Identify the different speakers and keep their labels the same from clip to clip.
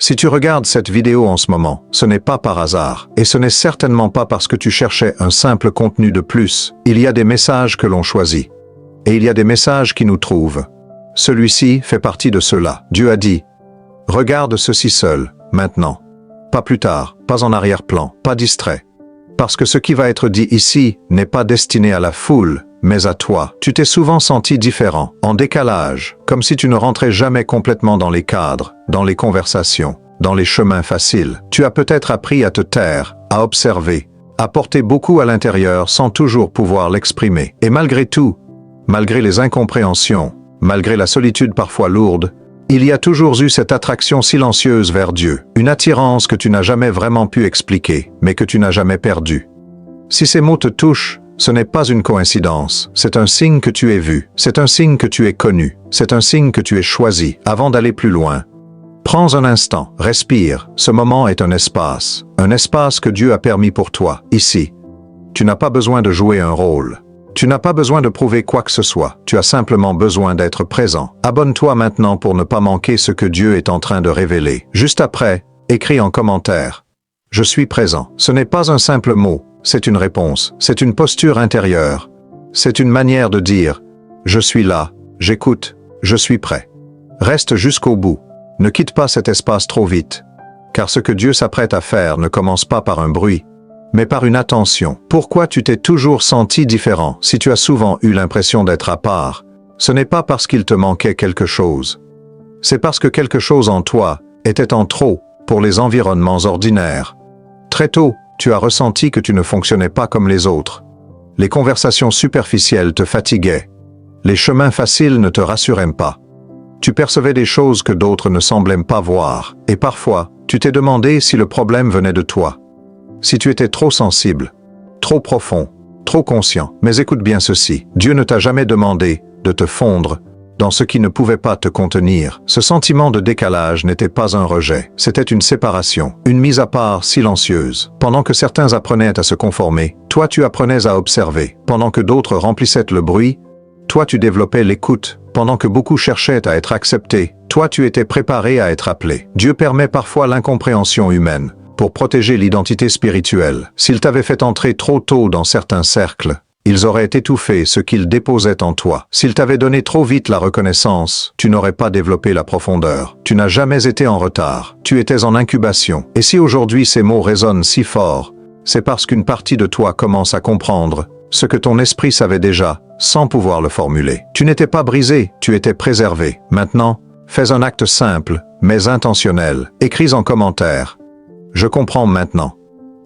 Speaker 1: Si tu regardes cette vidéo en ce moment, ce n'est pas par hasard, et ce n'est certainement pas parce que tu cherchais un simple contenu de plus. Il y a des messages que l'on choisit. Et il y a des messages qui nous trouvent. Celui-ci fait partie de ceux-là. Dieu a dit, « Regarde ceci seul, maintenant. Pas plus tard, pas en arrière-plan, pas distrait. Parce que ce qui va être dit ici n'est pas destiné à la foule, mais à toi. Tu t'es souvent senti différent, en décalage, comme si tu ne rentrais jamais complètement dans les cadres, dans les conversations, dans les chemins faciles. Tu as peut-être appris à te taire, à observer, à porter beaucoup à l'intérieur sans toujours pouvoir l'exprimer. Et malgré tout, malgré les incompréhensions, malgré la solitude parfois lourde, il y a toujours eu cette attraction silencieuse vers Dieu, une attirance que tu n'as jamais vraiment pu expliquer, mais que tu n'as jamais perdue. Si ces mots te touchent, ce n'est pas une coïncidence, c'est un signe que tu es vu, c'est un signe que tu es connu, c'est un signe que tu es choisi. Avant d'aller plus loin, prends un instant, respire, ce moment est un espace que Dieu a permis pour toi, ici. Tu n'as pas besoin de jouer un rôle. Tu n'as pas besoin de prouver quoi que ce soit, tu as simplement besoin d'être présent. Abonne-toi maintenant pour ne pas manquer ce que Dieu est en train de révéler. Juste après, écris en commentaire. Je suis présent. Ce n'est pas un simple mot, c'est une réponse, c'est une posture intérieure. C'est une manière de dire, je suis là, j'écoute, je suis prêt. Reste jusqu'au bout. Ne quitte pas cet espace trop vite. Car ce que Dieu s'apprête à faire ne commence pas par un bruit, mais par une attention. Pourquoi tu t'es toujours senti différent si tu as souvent eu l'impression d'être à part? Ce n'est pas parce qu'il te manquait quelque chose. C'est parce que quelque chose en toi était en trop pour les environnements ordinaires. Très tôt, tu as ressenti que tu ne fonctionnais pas comme les autres. Les conversations superficielles te fatiguaient. Les chemins faciles ne te rassuraient pas. Tu percevais des choses que d'autres ne semblaient pas voir. Et parfois, tu t'es demandé si le problème venait de toi. Si tu étais trop sensible, trop profond, trop conscient. Mais écoute bien ceci, Dieu ne t'a jamais demandé de te fondre dans ce qui ne pouvait pas te contenir. Ce sentiment de décalage n'était pas un rejet, c'était une séparation, une mise à part silencieuse. Pendant que certains apprenaient à se conformer, toi tu apprenais à observer. Pendant que d'autres remplissaient le bruit, toi tu développais l'écoute. Pendant que beaucoup cherchaient à être acceptés, toi tu étais préparé à être appelé. Dieu permet parfois l'incompréhension humaine pour protéger l'identité spirituelle. S'il t'avait fait entrer trop tôt dans certains cercles, ils auraient étouffé ce qu'ils déposaient en toi. S'il t'avait donné trop vite la reconnaissance, tu n'aurais pas développé la profondeur. Tu n'as jamais été en retard. Tu étais en incubation. Et si aujourd'hui ces mots résonnent si fort, c'est parce qu'une partie de toi commence à comprendre ce que ton esprit savait déjà, sans pouvoir le formuler. Tu n'étais pas brisé, tu étais préservé. Maintenant, fais un acte simple, mais intentionnel. Écris en commentaire. Je comprends maintenant.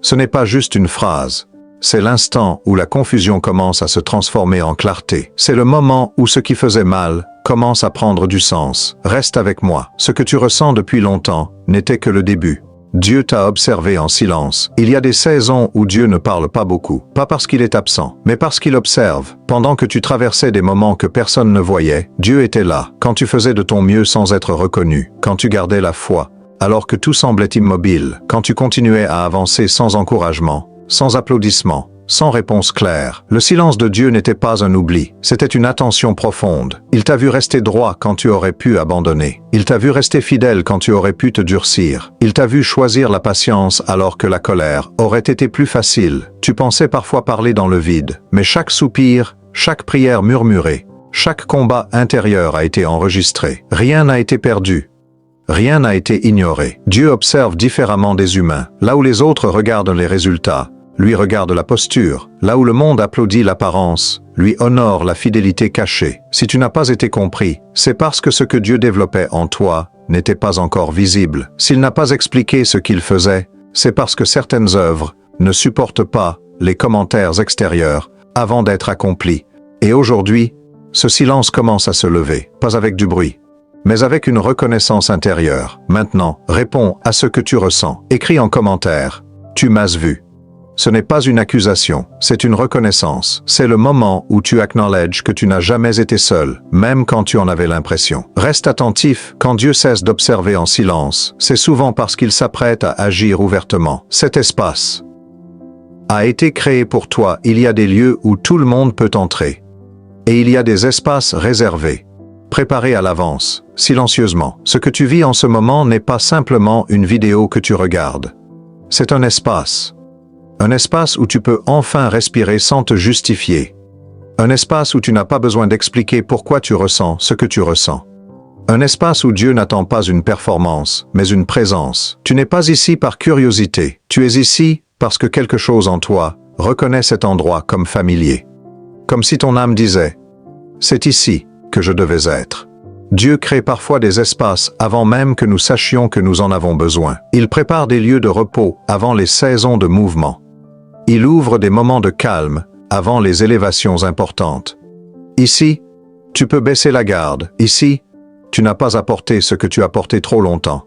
Speaker 1: Ce n'est pas juste une phrase. C'est l'instant où la confusion commence à se transformer en clarté. C'est le moment où ce qui faisait mal commence à prendre du sens. Reste avec moi. Ce que tu ressens depuis longtemps n'était que le début. Dieu t'a observé en silence. Il y a des saisons où Dieu ne parle pas beaucoup. Pas parce qu'il est absent, mais parce qu'il observe. Pendant que tu traversais des moments que personne ne voyait, Dieu était là. Quand tu faisais de ton mieux sans être reconnu. Quand tu gardais la foi, alors que tout semblait immobile, quand tu continuais à avancer sans encouragement, sans applaudissements, sans réponse claire. Le silence de Dieu n'était pas un oubli, c'était une attention profonde. Il t'a vu rester droit quand tu aurais pu abandonner. Il t'a vu rester fidèle quand tu aurais pu te durcir. Il t'a vu choisir la patience alors que la colère aurait été plus facile. Tu pensais parfois parler dans le vide, mais chaque soupir, chaque prière murmurée, chaque combat intérieur a été enregistré. Rien n'a été perdu. Rien n'a été ignoré. Dieu observe différemment des humains. Là où les autres regardent les résultats, lui regarde la posture. Là où le monde applaudit l'apparence, lui honore la fidélité cachée. Si tu n'as pas été compris, c'est parce que ce que Dieu développait en toi n'était pas encore visible. S'il n'a pas expliqué ce qu'il faisait, c'est parce que certaines œuvres ne supportent pas les commentaires extérieurs avant d'être accomplies. Et aujourd'hui, ce silence commence à se lever, pas avec du bruit, mais avec une reconnaissance intérieure. Maintenant, réponds à ce que tu ressens. Écris en commentaire, tu m'as vu. Ce n'est pas une accusation, c'est une reconnaissance. C'est le moment où tu acknowledges que tu n'as jamais été seul, même quand tu en avais l'impression. Reste attentif, quand Dieu cesse d'observer en silence, c'est souvent parce qu'il s'apprête à agir ouvertement. Cet espace a été créé pour toi. Il y a des lieux où tout le monde peut entrer. Et il y a des espaces réservés préparé à l'avance, silencieusement. Ce que tu vis en ce moment n'est pas simplement une vidéo que tu regardes. C'est un espace. Un espace où tu peux enfin respirer sans te justifier. Un espace où tu n'as pas besoin d'expliquer pourquoi tu ressens ce que tu ressens. Un espace où Dieu n'attend pas une performance, mais une présence. Tu n'es pas ici par curiosité. Tu es ici parce que quelque chose en toi reconnaît cet endroit comme familier. Comme si ton âme disait « C'est ici que je devais être ». Dieu crée parfois des espaces avant même que nous sachions que nous en avons besoin. Il prépare des lieux de repos avant les saisons de mouvement. Il ouvre des moments de calme avant les élévations importantes. Ici, tu peux baisser la garde. Ici, tu n'as pas à porter ce que tu as porté trop longtemps.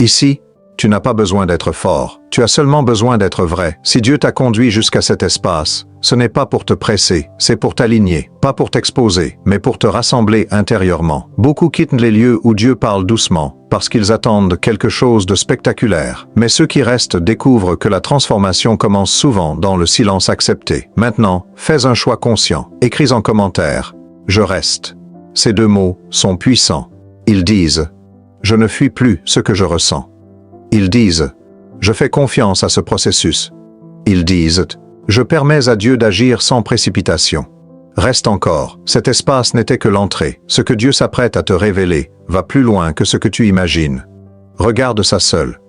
Speaker 1: Ici, tu n'as pas besoin d'être fort. Tu as seulement besoin d'être vrai. Si Dieu t'a conduit jusqu'à cet espace, ce n'est pas pour te presser, c'est pour t'aligner, pas pour t'exposer, mais pour te rassembler intérieurement. Beaucoup quittent les lieux où Dieu parle doucement, parce qu'ils attendent quelque chose de spectaculaire. Mais ceux qui restent découvrent que la transformation commence souvent dans le silence accepté. Maintenant, fais un choix conscient. Écris en commentaire « Je reste ». Ces deux mots sont puissants. Ils disent « Je ne fuis plus ce que je ressens ». Ils disent « Je fais confiance à ce processus ». Ils disent « Je permets à Dieu d'agir sans précipitation ». Reste encore, cet espace n'était que l'entrée. Ce que Dieu s'apprête à te révéler va plus loin que ce que tu imagines. Regarde ça seul.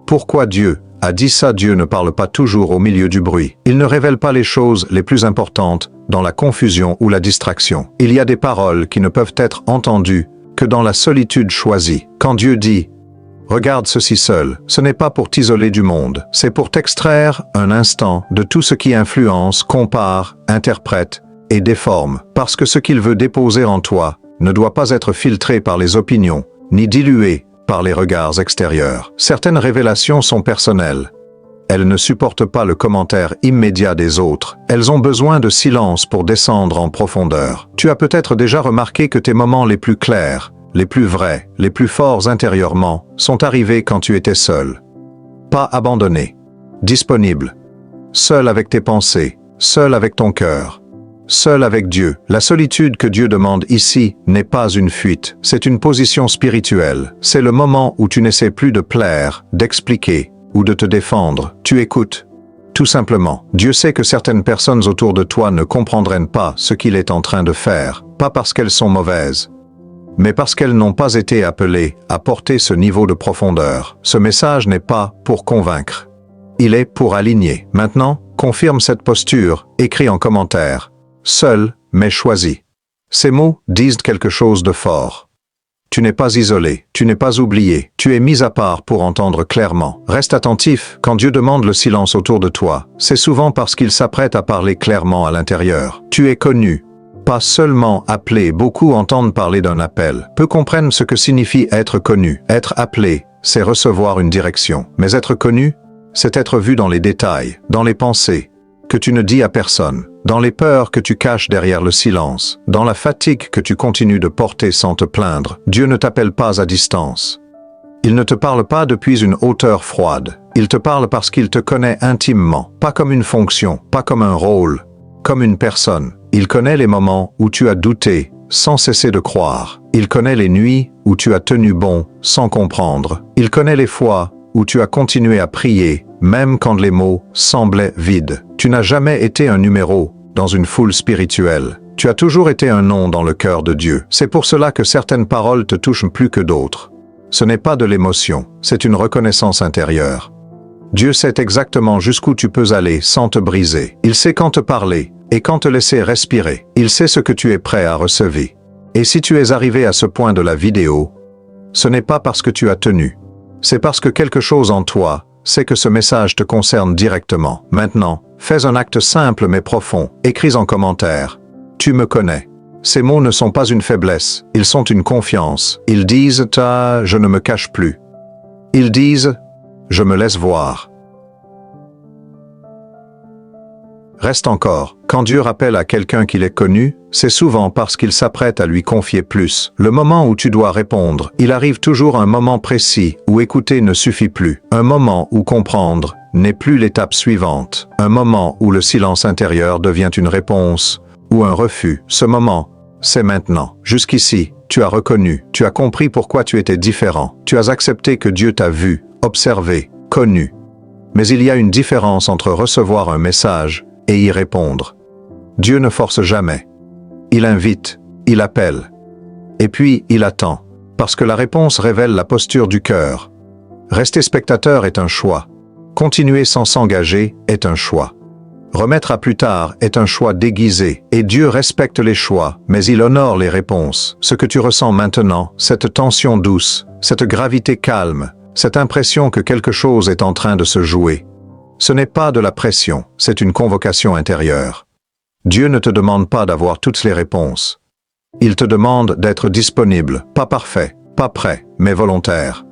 Speaker 1: Pourquoi Dieu a dit ça? Dieu ne parle pas toujours au milieu du bruit. Il ne révèle pas les choses les plus importantes dans la confusion ou la distraction. Il y a des paroles qui ne peuvent être entendues que dans la solitude choisie. Quand Dieu dit « Regarde ceci seul », ce n'est pas pour t'isoler du monde, c'est pour t'extraire un instant de tout ce qui influence, compare, interprète et déforme. Parce que ce qu'il veut déposer en toi ne doit pas être filtré par les opinions, ni dilué par les regards extérieurs. Certaines révélations sont personnelles. Elles ne supportent pas le commentaire immédiat des autres. Elles ont besoin de silence pour descendre en profondeur. Tu as peut-être déjà remarqué que tes moments les plus clairs, les plus vrais, les plus forts intérieurement, sont arrivés quand tu étais seul. Pas abandonné. Disponible. Seul avec tes pensées, seul avec ton cœur. Seul avec Dieu. La solitude que Dieu demande ici n'est pas une fuite, c'est une position spirituelle. C'est le moment où tu n'essaies plus de plaire, d'expliquer ou de te défendre. Tu écoutes. Tout simplement. Dieu sait que certaines personnes autour de toi ne comprendraient pas ce qu'il est en train de faire, pas parce qu'elles sont mauvaises, mais parce qu'elles n'ont pas été appelées à porter ce niveau de profondeur. Ce message n'est pas pour convaincre. Il est pour aligner. Maintenant, confirme cette posture, écris en commentaire. Seul, mais choisi. Ces mots disent quelque chose de fort. Tu n'es pas isolé, tu n'es pas oublié, tu es mis à part pour entendre clairement. Reste attentif, quand Dieu demande le silence autour de toi, c'est souvent parce qu'il s'apprête à parler clairement à l'intérieur. Tu es connu, pas seulement appelé. Beaucoup entendent parler d'un appel, peu comprennent ce que signifie être connu. Être appelé, c'est recevoir une direction. Mais être connu, c'est être vu dans les détails, dans les pensées, que tu ne dis à personne, dans les peurs que tu caches derrière le silence, dans la fatigue que tu continues de porter sans te plaindre. Dieu ne t'appelle pas à distance. Il ne te parle pas depuis une hauteur froide. Il te parle parce qu'il te connaît intimement, pas comme une fonction, pas comme un rôle, comme une personne. Il connaît les moments où tu as douté, sans cesser de croire. Il connaît les nuits où tu as tenu bon, sans comprendre. Il connaît les fois où tu as continué à prier, même quand les mots semblaient vides. Tu n'as jamais été un numéro dans une foule spirituelle. Tu as toujours été un nom dans le cœur de Dieu. C'est pour cela que certaines paroles te touchent plus que d'autres. Ce n'est pas de l'émotion, c'est une reconnaissance intérieure. Dieu sait exactement jusqu'où tu peux aller sans te briser. Il sait quand te parler et quand te laisser respirer. Il sait ce que tu es prêt à recevoir. Et si tu es arrivé à ce point de la vidéo, ce n'est pas parce que tu as tenu. C'est parce que quelque chose en toi sait que ce message te concerne directement. Maintenant, fais un acte simple mais profond. Écris en commentaire. Tu me connais. Ces mots ne sont pas une faiblesse, ils sont une confiance. Ils disent « je ne me cache plus ». Ils disent « je me laisse voir ». Reste encore, quand Dieu rappelle à quelqu'un qu'il est connu, c'est souvent parce qu'il s'apprête à lui confier plus. Le moment où tu dois répondre, il arrive toujours un moment précis où écouter ne suffit plus. Un moment où comprendre n'est plus l'étape suivante. Un moment où le silence intérieur devient une réponse ou un refus. Ce moment, c'est maintenant. Jusqu'ici, tu as reconnu, tu as compris pourquoi tu étais différent, tu as accepté que Dieu t'a vu, observé, connu. Mais il y a une différence entre recevoir un message et y répondre. Dieu ne force jamais. Il invite, il appelle. Et puis, il attend, parce que la réponse révèle la posture du cœur. Rester spectateur est un choix. Continuer sans s'engager est un choix. Remettre à plus tard est un choix déguisé, et Dieu respecte les choix, mais il honore les réponses. Ce que tu ressens maintenant, cette tension douce, cette gravité calme, cette impression que quelque chose est en train de se jouer. Ce n'est pas de la pression, c'est une convocation intérieure. Dieu ne te demande pas d'avoir toutes les réponses. Il te demande d'être disponible, pas parfait, pas prêt, mais volontaire.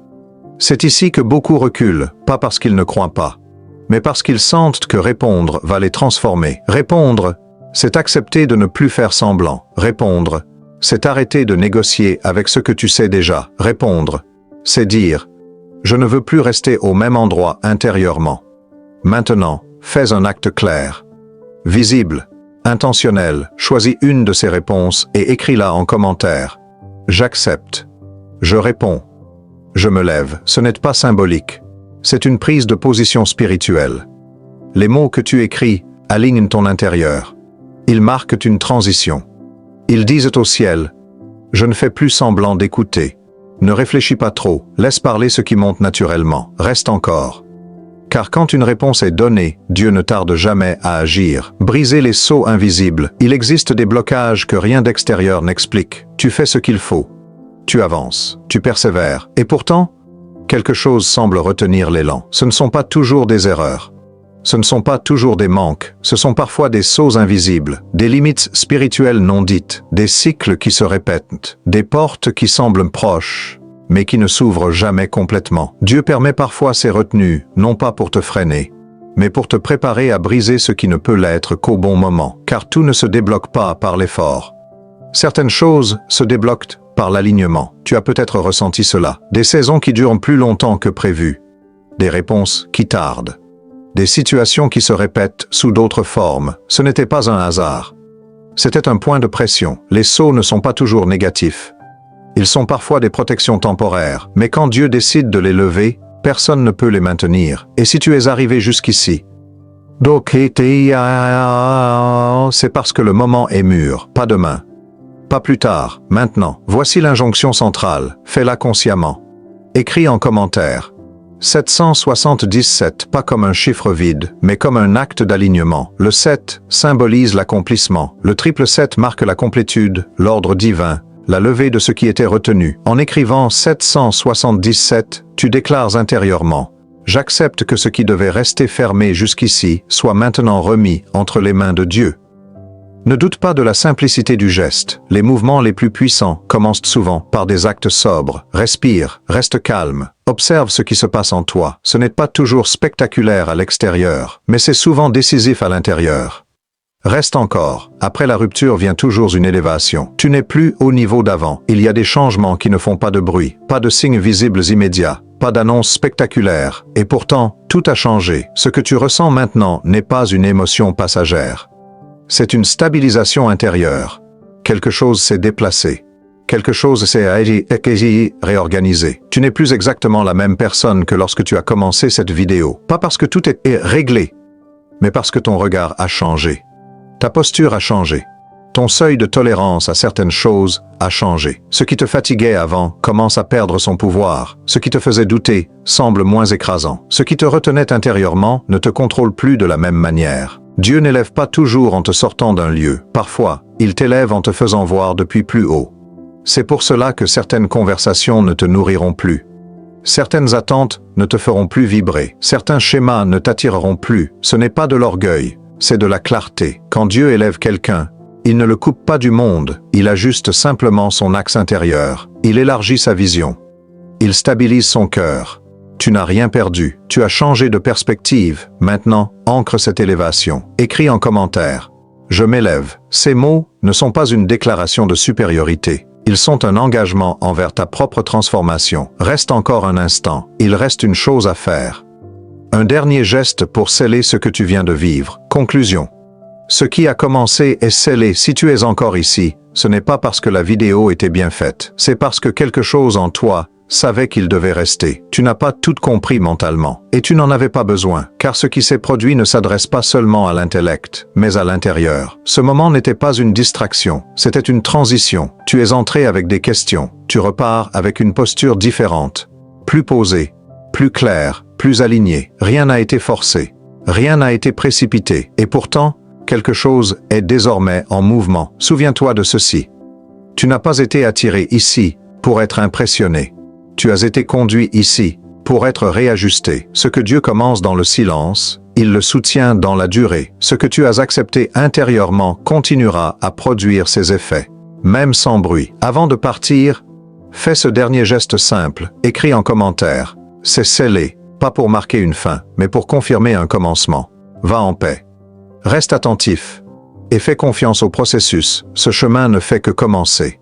Speaker 1: C'est ici que beaucoup reculent, pas parce qu'ils ne croient pas, mais parce qu'ils sentent que répondre va les transformer. Répondre, c'est accepter de ne plus faire semblant. Répondre, c'est arrêter de négocier avec ce que tu sais déjà. Répondre, c'est dire « Je ne veux plus rester au même endroit intérieurement. Maintenant, fais un acte clair, visible, intentionnel. Choisis une de ces réponses et écris-la en commentaire. J'accepte. Je réponds. Je me lève. Ce n'est pas symbolique. C'est une prise de position spirituelle. Les mots que tu écris alignent ton intérieur. Ils marquent une transition. Ils disent au ciel « Je ne fais plus semblant d'écouter. Ne réfléchis pas trop, laisse parler ce qui monte naturellement. Reste encore. » Car quand une réponse est donnée, Dieu ne tarde jamais à agir. Briser les sceaux invisibles. Il existe des blocages que rien d'extérieur n'explique. Tu fais ce qu'il faut. Tu avances, tu persévères. Et pourtant, quelque chose semble retenir l'élan. Ce ne sont pas toujours des erreurs. Ce ne sont pas toujours des manques. Ce sont parfois des sceaux invisibles, des limites spirituelles non dites, des cycles qui se répètent, des portes qui semblent proches, mais qui ne s'ouvrent jamais complètement. Dieu permet parfois ces retenues, non pas pour te freiner, mais pour te préparer à briser ce qui ne peut l'être qu'au bon moment, car tout ne se débloque pas par l'effort. Certaines choses se débloquent par l'alignement. Tu as peut-être ressenti cela. Des saisons qui durent plus longtemps que prévu. Des réponses qui tardent. Des situations qui se répètent sous d'autres formes. Ce n'était pas un hasard. C'était un point de pression. Les sauts ne sont pas toujours négatifs. Ils sont parfois des protections temporaires. Mais quand Dieu décide de les lever, personne ne peut les maintenir. Et si tu es arrivé jusqu'ici, c'est parce que le moment est mûr, pas demain. Pas plus tard, maintenant. Voici l'injonction centrale. Fais-la consciemment. Écris en commentaire. 777, pas comme un chiffre vide, mais comme un acte d'alignement. Le 7 symbolise l'accomplissement. Le triple 7 marque la complétude, l'ordre divin, la levée de ce qui était retenu. En écrivant 777, tu déclares intérieurement « J'accepte que ce qui devait rester fermé jusqu'ici soit maintenant remis entre les mains de Dieu ». Ne doute pas de la simplicité du geste. Les mouvements les plus puissants commencent souvent par des actes sobres. Respire, reste calme, observe ce qui se passe en toi. Ce n'est pas toujours spectaculaire à l'extérieur, mais c'est souvent décisif à l'intérieur. Reste encore. Après la rupture vient toujours une élévation. Tu n'es plus au niveau d'avant. Il y a des changements qui ne font pas de bruit, pas de signes visibles immédiats, pas d'annonce spectaculaire. Et pourtant, tout a changé. Ce que tu ressens maintenant n'est pas une émotion passagère. C'est une stabilisation intérieure. Quelque chose s'est déplacé. Quelque chose s'est réorganisé. Tu n'es plus exactement la même personne que lorsque tu as commencé cette vidéo. Pas parce que tout est réglé, mais parce que ton regard a changé. Ta posture a changé. Ton seuil de tolérance à certaines choses a changé. Ce qui te fatiguait avant commence à perdre son pouvoir. Ce qui te faisait douter semble moins écrasant. Ce qui te retenait intérieurement ne te contrôle plus de la même manière. Dieu n'élève pas toujours en te sortant d'un lieu. Parfois, il t'élève en te faisant voir depuis plus haut. C'est pour cela que certaines conversations ne te nourriront plus. Certaines attentes ne te feront plus vibrer. Certains schémas ne t'attireront plus. Ce n'est pas de l'orgueil, c'est de la clarté. Quand Dieu élève quelqu'un, il ne le coupe pas du monde, il ajuste simplement son axe intérieur. Il élargit sa vision. Il stabilise son cœur. Tu n'as rien perdu, tu as changé de perspective. Maintenant, ancre cette élévation. Écris en commentaire. Je m'élève. Ces mots ne sont pas une déclaration de supériorité. Ils sont un engagement envers ta propre transformation. Reste encore un instant. Il reste une chose à faire. Un dernier geste pour sceller ce que tu viens de vivre. Conclusion. Ce qui a commencé est scellé. Si tu es encore ici, ce n'est pas parce que la vidéo était bien faite, c'est parce que quelque chose en toi savait qu'il devait rester. Tu n'as pas tout compris mentalement. Et tu n'en avais pas besoin, car ce qui s'est produit ne s'adresse pas seulement à l'intellect, mais à l'intérieur. Ce moment n'était pas une distraction, c'était une transition. Tu es entré avec des questions, tu repars avec une posture différente, plus posée, plus claire, plus alignée. Rien n'a été forcé, rien n'a été précipité, et pourtant, quelque chose est désormais en mouvement. Souviens-toi de ceci. Tu n'as pas été attiré ici pour être impressionné. Tu as été conduit ici pour être réajusté. Ce que Dieu commence dans le silence, il le soutient dans la durée. Ce que tu as accepté intérieurement continuera à produire ses effets, même sans bruit. Avant de partir, fais ce dernier geste simple. Écris en commentaire. C'est scellé, pas pour marquer une fin, mais pour confirmer un commencement. Va en paix. Reste attentif et fais confiance au processus. Ce chemin ne fait que commencer.